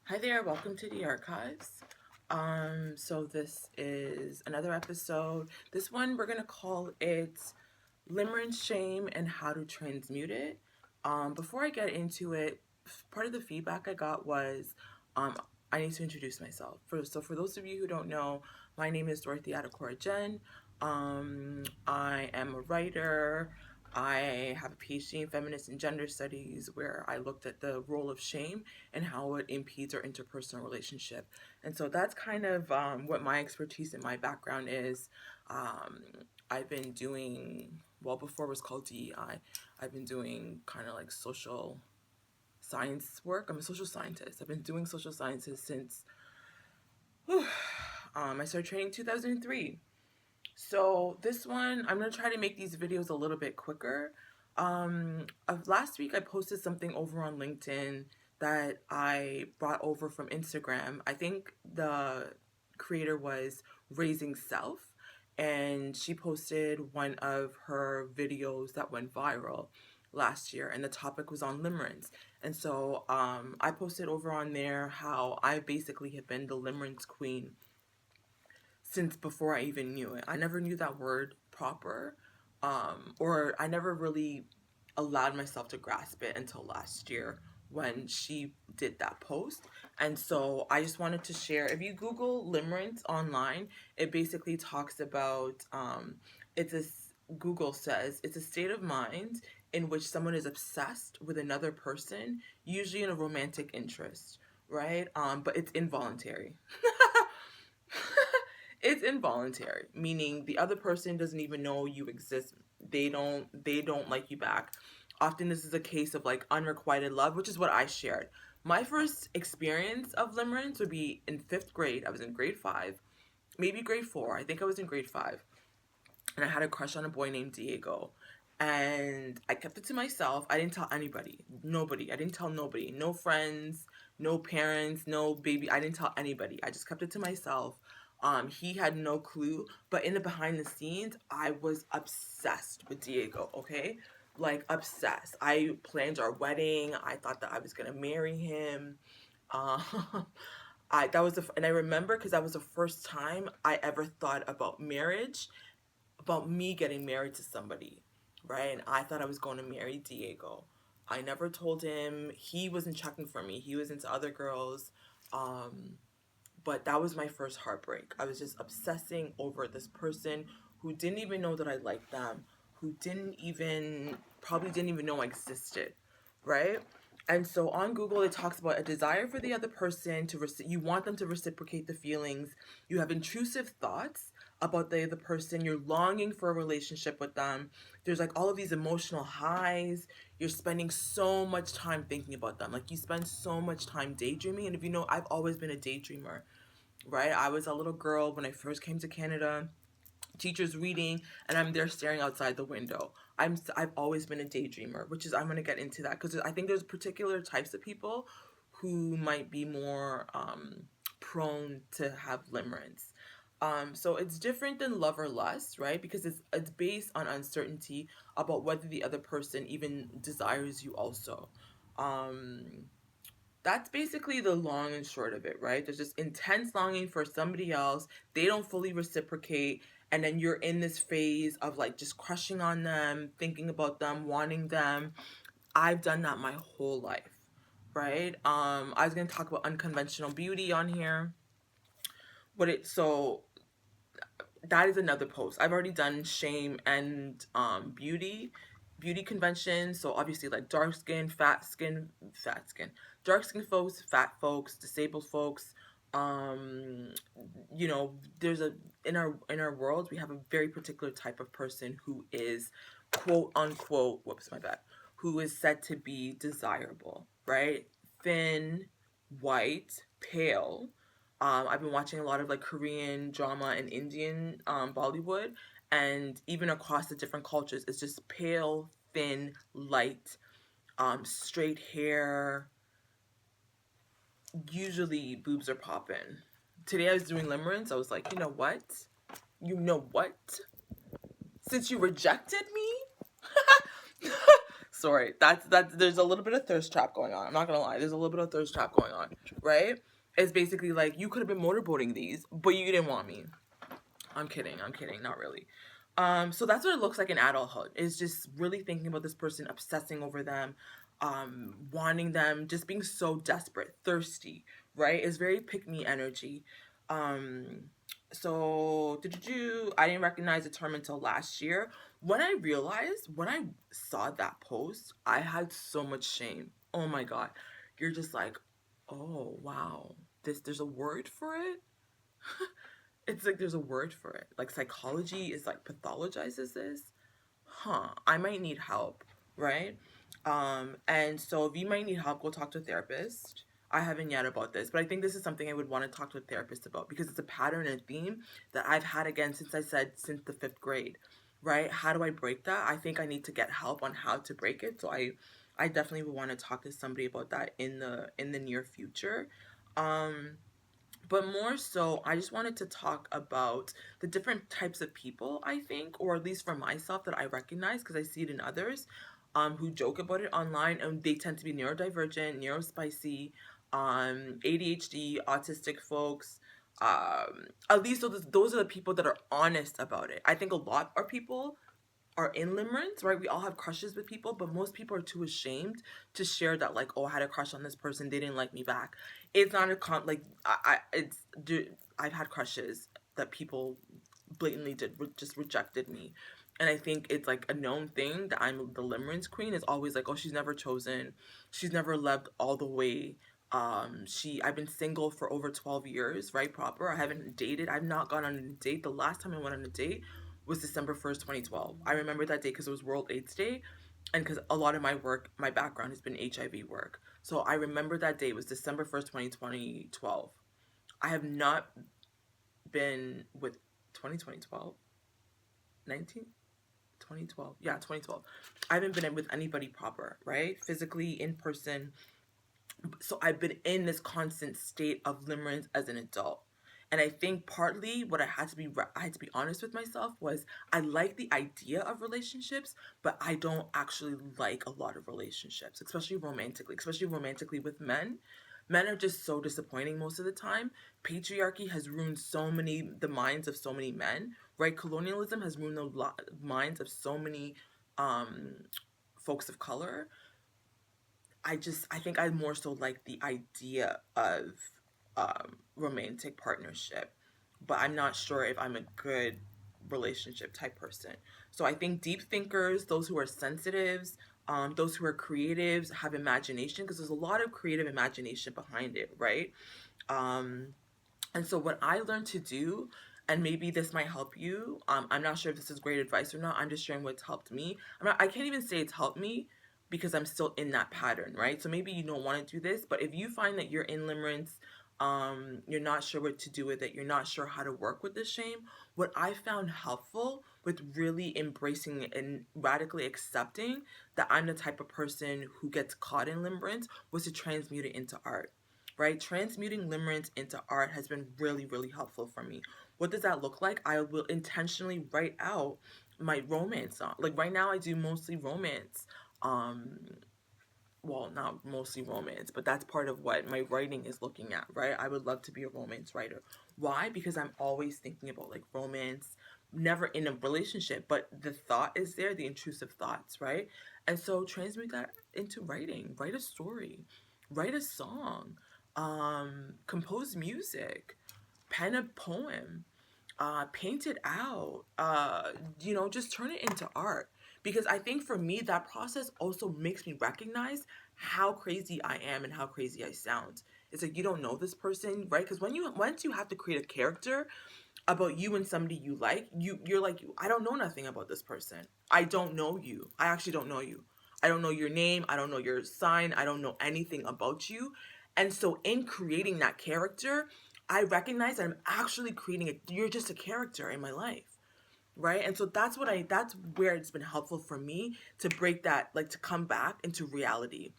Hi there, welcome to the archives. So this is another episode. This one we're gonna call it Limerence Shame and How to Transmute It. Before I get into it, part of the feedback I got was um, I need to introduce myself. For those of you who don't know, my name is Dorothy Adekora Jen. I am a writer. I have a PhD in feminist and gender studies where I looked at the role of shame and how it impedes our interpersonal relationship. And so that's kind of what my expertise and my background is. Um, I've been doing, well, before it was called DEI, I've been doing kind of like social science work. I'm a social scientist. I've been doing social sciences since I started training in 2003. So this one, I'm going to try to make these videos a little bit quicker. Last week I posted something over on LinkedIn that I brought over from Instagram. I think the creator was Raising Self, and she posted one of her videos that went viral last year, and the topic was on limerence. And so I posted over on there how I basically have been the limerence queen since before I even knew it. I never knew that word proper, or I never really allowed myself to grasp it until last year when she did that post. And so I just wanted to share. If you Google limerence online, it basically talks about it's a Google says it's a state of mind in which someone is obsessed with another person, usually in a romantic interest, right? But it's involuntary. It's involuntary, meaning the other person doesn't even know you exist. They don't like you back. Often this is a case of like unrequited love, which is what I shared. My first experience of limerence would be in 5th grade. I was in grade 5, maybe grade 4. I think I was in grade 5. And I had a crush on a boy named Diego. And I kept it to myself. I didn't tell anybody. Nobody. I didn't tell nobody. No friends, no parents, no baby. I didn't tell anybody. I just kept it to myself. He had no clue, but in the behind the scenes, I was obsessed with Diego, okay? Like obsessed. I planned our wedding. I thought that I was gonna marry him. Um, and I remember because that was the first time I ever thought about marriage, about me getting married to somebody, right? And I thought I was going to marry Diego. I never told him. He wasn't checking for me. He was into other girls. Um, but that was my first heartbreak. I was just obsessing over this person who didn't even know that I liked them, who probably didn't even know I existed, right? And so on Google, it talks about a desire for the other person you want them to reciprocate the feelings. You have intrusive thoughts about the other person. You're longing for a relationship with them. There's like all of these emotional highs. You're spending so much time thinking about them. Like you spend so much time daydreaming. And if you know, I've always been a daydreamer, right? I was a little girl when I first came to Canada, teacher's reading, and I'm there staring outside the window. I've always been a daydreamer, which is I'm gonna get into that because I think there's particular types of people who might be more prone to have limerence. So it's different than love or lust, right? Because it's based on uncertainty about whether the other person even desires you also. Um, that's basically the long and short of it, right? There's just intense longing for somebody else. They don't fully reciprocate. And then you're in this phase of like just crushing on them, thinking about them, wanting them. I've done that my whole life, right? I was going to talk about unconventional beauty on here. So that is another post. I've already done shame and beauty conventions. So obviously like dark skin, fat skin, dark skin folks, fat folks, disabled folks. Um, there's in our world we have a very particular type of person who is quote unquote, whoops, my bad, who is said to be desirable, right? Thin, white, pale. I've been watching a lot of like Korean drama and Indian Bollywood, and even across the different cultures, it's just pale, thin, light, straight hair. Usually, boobs are popping. Today I was doing limerence. I was like, you know what? You know what? Since you rejected me, sorry. That's there's a little bit of thirst trap going on. I'm not gonna lie. There's a little bit of thirst trap going on, right? It's basically like you could have been motorboating these, but you didn't want me. I'm kidding. I'm kidding. Not really. So that's what it looks like in adulthood. Is just really thinking about this person, obsessing over them, wanting them, just being so desperate, thirsty, right? It's very pick me energy. Um, so I didn't recognize the term until last year. When I saw that post, I had so much shame. Oh my God. You're just like, oh wow. There's a word for it. It's like there's a word for it. Like psychology is like pathologizes this. Huh. I might need help, right? And so if you might need help, go talk to a therapist. I haven't yet about this, but I think this is something I would want to talk to a therapist about because it's a pattern and a theme that I've had again since the fifth grade, right? How do I break that? I think I need to get help on how to break it. So I definitely would want to talk to somebody about that in the near future. Um, but more so, I just wanted to talk about the different types of people, I think, or at least for myself that I recognize because I see it in others who joke about it online, and they tend to be neurodivergent, neurospicy, ADHD, autistic folks. At least those are the people that are honest about it. I think a lot are people are in limerence, right? We all have crushes with people, but most people are too ashamed to share that, like, oh, I had a crush on this person, they didn't like me back. It's not a like, I've had crushes that people blatantly just rejected me. And I think it's like a known thing that I'm the limerence queen. It's always like, oh, she's never chosen, she's never loved all the way. I've been single for over 12 years, right? Proper. I haven't dated. I've not gone on a date. The last time I went on a date was December 1st, 2012. I remember that day because it was World AIDS Day and because a lot of my work, my background has been HIV work. So I remember that day was December 1st, 2012. I have not been with 2012, 19, 2012. Yeah, 2012. I haven't been with anybody proper, right? Physically, in person. So I've been in this constant state of limerence as an adult. And I think partly what I had to be honest with myself was I like the idea of relationships, but I don't actually like a lot of relationships, especially romantically with men. Men are just so disappointing most of the time. Patriarchy has ruined the minds of so many men, right? Colonialism has ruined the minds of so many um, folks of color. I think I more so like the idea of romantic partnership, but I'm not sure if I'm a good relationship type person. So I think deep thinkers, those who are sensitives, those who are creatives, have imagination because there's a lot of creative imagination behind it, right? Um, and so what I learned to do, and maybe this might help you. I'm not sure if this is great advice or not. I'm just sharing what's helped me. I can't even say it's helped me because I'm still in that pattern, right? So maybe you don't want to do this, but if you find that you're in limerence, you're not sure what to do with it, you're not sure how to work with the shame, what I found helpful with really embracing and radically accepting that I'm the type of person who gets caught in limerence was to transmute it into art, right? Transmuting limerence into art has been really, really helpful for me. What does that look like? I will intentionally write out my romance song. Like right now, I do mostly romance. Um, well, not mostly romance, but that's part of what my writing is looking at, right? I would love to be a romance writer. Why? Because I'm always thinking about like romance, never in a relationship, but the thought is there, the intrusive thoughts, right? And so transmute that into writing, write a story, write a song, compose music, pen a poem, paint it out, just turn it into art. Because I think for me, that process also makes me recognize how crazy I am and how crazy I sound. It's like you don't know this person, right? Because once you have to create a character about you and somebody you like, you're like, I don't know nothing about this person. I don't know you. I actually don't know you. I don't know your name. I don't know your sign. I don't know anything about you. And so in creating that character, I recognize that I'm actually creating it. You're just a character in my life, right? And so that's where it's been helpful for me to break that, like to come back into reality.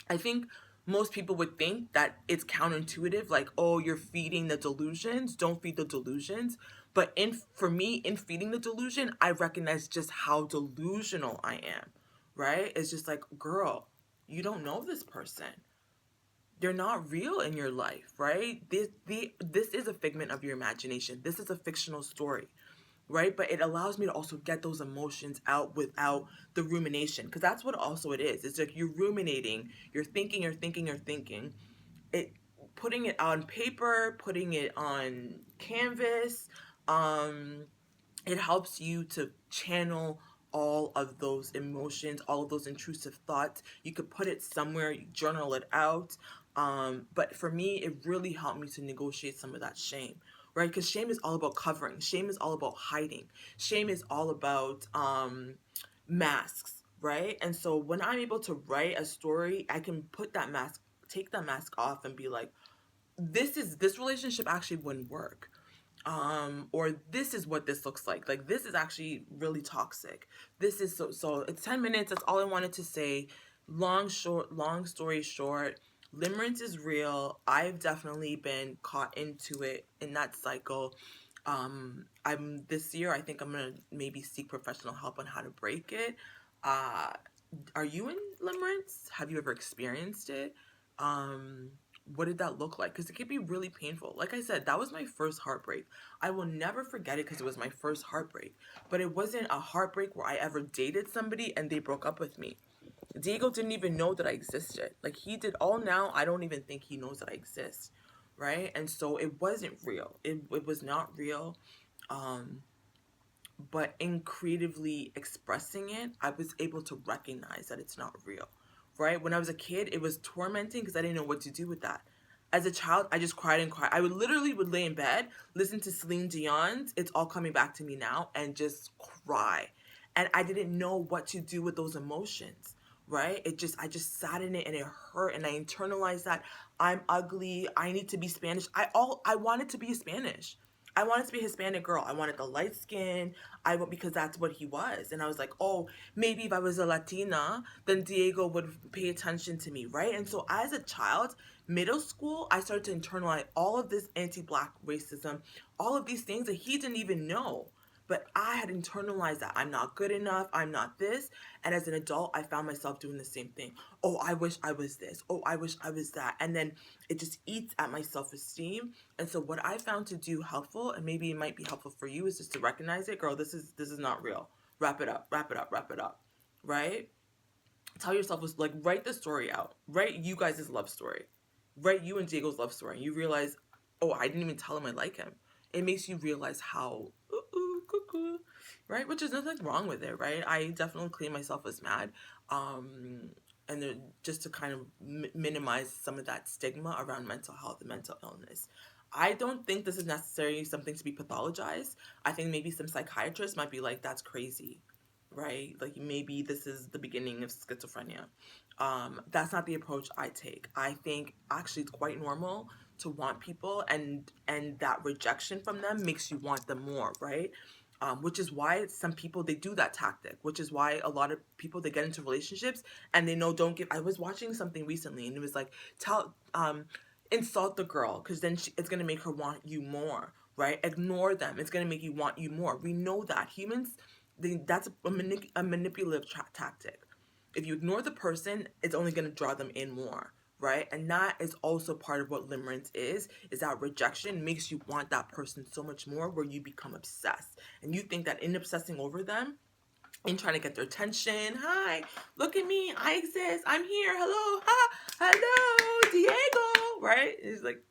I think most people would think that it's counterintuitive, like, oh, you're feeding the delusions, don't feed the delusions. But for me, in feeding the delusion, I recognize just how delusional I am, right? It's just like, girl, you don't know this person. They're not real in your life, right? This is a figment of your imagination. This is a fictional story, right? But it allows me to also get those emotions out without the rumination, because that's what also it is. It's like you're ruminating, you're thinking. It putting it on paper, putting it on canvas, um, it helps you to channel all of those emotions, all of those intrusive thoughts. You could put it somewhere, you journal it out. But for me, it really helped me to negotiate some of that shame, right? Because shame is all about covering, shame is all about hiding, shame is all about masks, right? And so when I'm able to write a story, I can put that mask, take that mask off, and be like, this relationship actually wouldn't work, or this is what this looks like this is actually really toxic. This is so it's 10 minutes, that's all I wanted to say. Long story short, limerence is real. I've definitely been caught into it, in that cycle. I'm this year, I think I'm gonna maybe seek professional help on how to break it. uh are you in limerence? Have you ever experienced it? um what did that look like? Because it can be really painful. Like I said, that was my first heartbreak. I will never forget it because it was my first heartbreak. But it wasn't a heartbreak where I ever dated somebody and they broke up with me. Diego didn't even know that I existed. Like, he did all now. I don't even think he knows that I exist. Right? And so it wasn't real. It was not real. Um, but in creatively expressing it, I was able to recognize that it's not real, right? When I was a kid, it was tormenting because I didn't know what to do with that. As a child, I just cried and cried. I would literally lay in bed, listen to Celine Dion's "It's All Coming Back to Me Now" and just cry. And I didn't know what to do with those emotions, right? I just sat in it and it hurt, and I internalized that I'm ugly, I need to be Spanish. I wanted to be Spanish. I wanted to be a Hispanic girl. I wanted the light skin. Because that's what he was. And I was like, oh, maybe if I was a Latina, then Diego would pay attention to me, right? And so as a child, middle school, I started to internalize all of this anti-Black racism, all of these things that he didn't even know. But I had internalized that I'm not good enough, I'm not this. And as an adult, I found myself doing the same thing. Oh, I wish I was this. Oh, I wish I was that. And then it just eats at my self-esteem. And so what I found to do helpful, and maybe it might be helpful for you, is just to recognize it. Girl, this is not real. Wrap it up, wrap it up, wrap it up. Right? Tell yourself, like, write the story out. Write you guys' love story. Write you and Diego's love story. And you realize, oh, I didn't even tell him I like him. It makes you realize how, cuckoo, right? Which is nothing wrong with it, right? I definitely claim myself as mad. And then just to kind of minimize some of that stigma around mental health and mental illness. I don't think this is necessarily something to be pathologized. I think maybe some psychiatrists might be like, that's crazy, right? Like, maybe this is the beginning of schizophrenia. That's not the approach I take. I think actually it's quite normal to want people, and that rejection from them makes you want them more, right? Which is why some people, they do that tactic, which is why a lot of people, they get into relationships and they know, don't give. I was watching something recently and it was like, insult the girl because then it's going to make her want you more, right? Ignore them, it's going to make you want you more. We know that humans, that's a manipulative tactic. If you ignore the person, it's only going to draw them in more, right? And that is also part of what limerence is that rejection makes you want that person so much more, where you become obsessed. And you think that in obsessing over them and trying to get their attention, hi, look at me, I exist, I'm here, hello, ha, hello, Diego, right? It's like,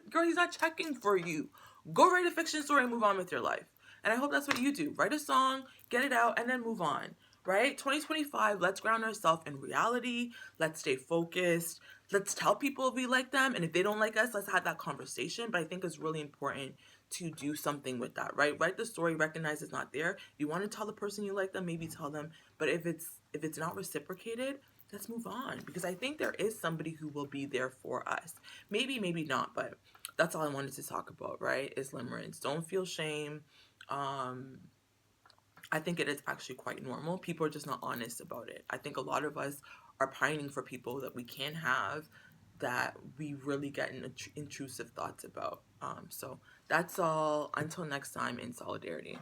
girl, he's not checking for you. Go write a fiction story and move on with your life. And I hope that's what you do. Write a song, get it out, and then move on, right? 2025, let's ground ourselves in reality. Let's stay focused. Let's tell people if we like them. And if they don't like us, let's have that conversation. But I think it's really important to do something with that, right? Write the story, recognize it's not there. If you want to tell the person you like them, maybe tell them. But if it's not reciprocated, let's move on. Because I think there is somebody who will be there for us. Maybe, maybe not, but that's all I wanted to talk about, right? Is limerence. Don't feel shame. I think it is actually quite normal. People are just not honest about it. I think a lot of us are pining for people that we can't have, that we really get intrusive thoughts about. So that's all. Until next time, in solidarity.